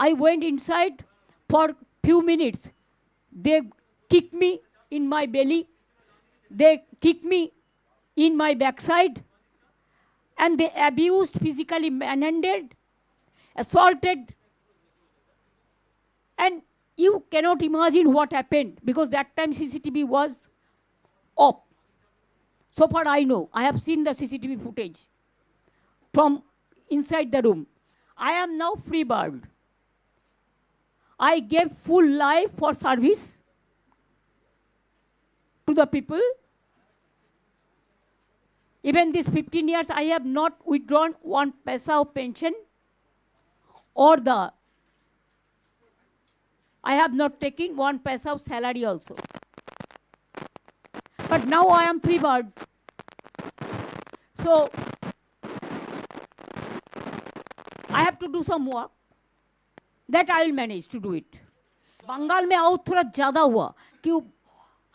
I went inside for few minutes. They kicked me in my belly. They kicked me in my backside. And they abused, physically manhandled, assaulted. And you cannot imagine what happened, because that time CCTV was off. So far I know. I have seen the CCTV footage from inside the room. I am now free bird. I gave full life for service to the people. Even these 15 years, I have not withdrawn one paisa of pension, or I have not taken one paisa of salary also. But now I am free bird. So I have to do some work. That I will manage to do it. Bengal में out थोड़ा ज़्यादा हुआ कि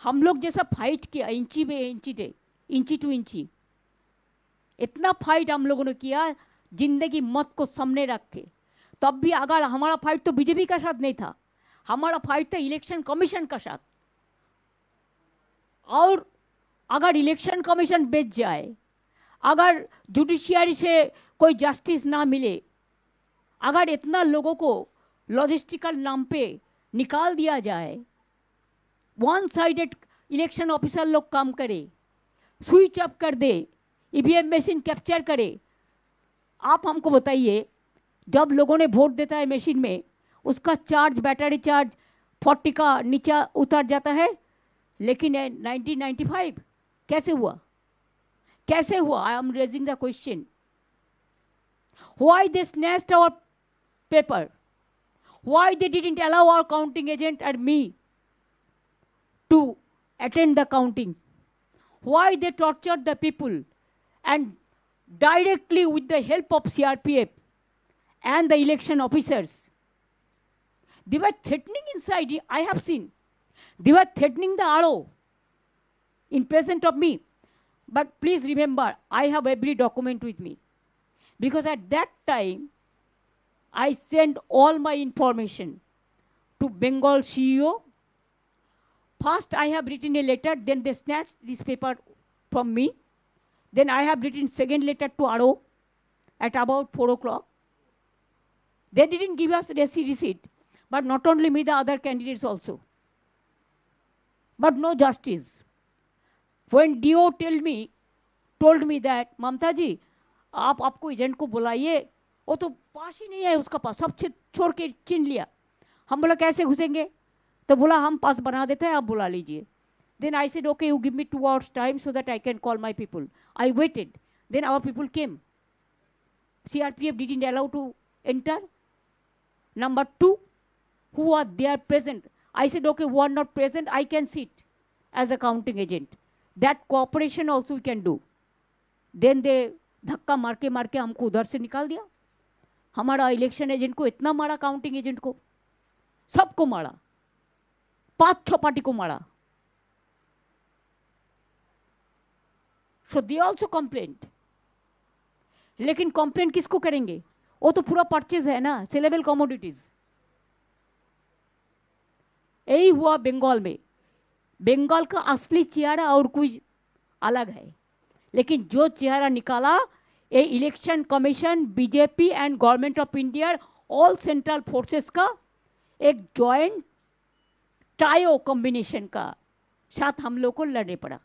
हम लोग जैसा fight किया इंची टू इंची, इतना फाइट हम लोगों ने किया जिंदगी मौत को सामने रख के। तब भी अगर हमारा फाइट तो बीजेपी का साथ नहीं था, हमारा फाइट था इलेक्शन कमीशन का साथ। और अगर इलेक्शन कमीशन बेच जाए, अगर जुडिशियरी से कोई जस्टिस ना मिले, अगर इतना लोगों को लॉजिस्टिकल नाम पे निकाल दिया जाए, वन साइडेड इलेक्शन ऑफिसर लोग काम करे, स्विच ऑफ कर दे, ईवीएम मशीन कैप्चर करे। आप हमको बताइए, जब लोगों ने वोट देता है मशीन में, उसका चार्ज, बैटरी चार्ज 40 का नीचे उतर जाता है, लेकिन 1995 कैसे हुआ? कैसे हुआ? I am raising the question. Why they snatched our paper? Why they didn't allow our counting agent and me to attend the counting? Why they tortured the people and directly with the help of CRPF and the election officers? They were threatening inside, I have seen. They were threatening the RO in presence of me. But please remember, I have every document with me. Because at that time, I sent all my information to Bengal CEO. First, I have written a letter, then they snatched this paper from me. Then I have written second letter to RO at about 4 o'clock. They didn't give us receipt, but not only me, the other candidates also. But no justice. When DO told me that, Mamta ji, आपको agent को बुलाइए, वो तो पास ही नहीं है उसका पास, सब छोड़ के छीन लिया। हम बोला कैसे घुसेंगे? तो बोला हम पास बना देते हैं, आप बुला लीजिए। Then I said, okay, you give me 2 hours time so that I can call my people. I waited. Then our people came. CRPF didn't allow to enter. Number 2, who are there present? I said, okay, who are not present, I can sit as a counting agent. That cooperation also we can do. Then they धक्का मार के हमको उधर से निकाल दिया। हमारा election agent को इतना मारा, काउंटिंग एजेंट को, सबको मारा, 5-6 पार्टी को मारा। So they also complained. लेकिन कंप्लेंट किसको करेंगे? वो तो पूरा परचेज है ना, सेलेबल कमोडिटीज। यही हुआ बंगाल में। बंगाल का असली चेहरा और कुछ अलग है, लेकिन जो चेहरा निकाला ये election commission, BJP and government of India, all central forces का एक जॉइंट ट्रायो कॉम्बिनेशन का साथ हम लोग को लड़ने पड़ा।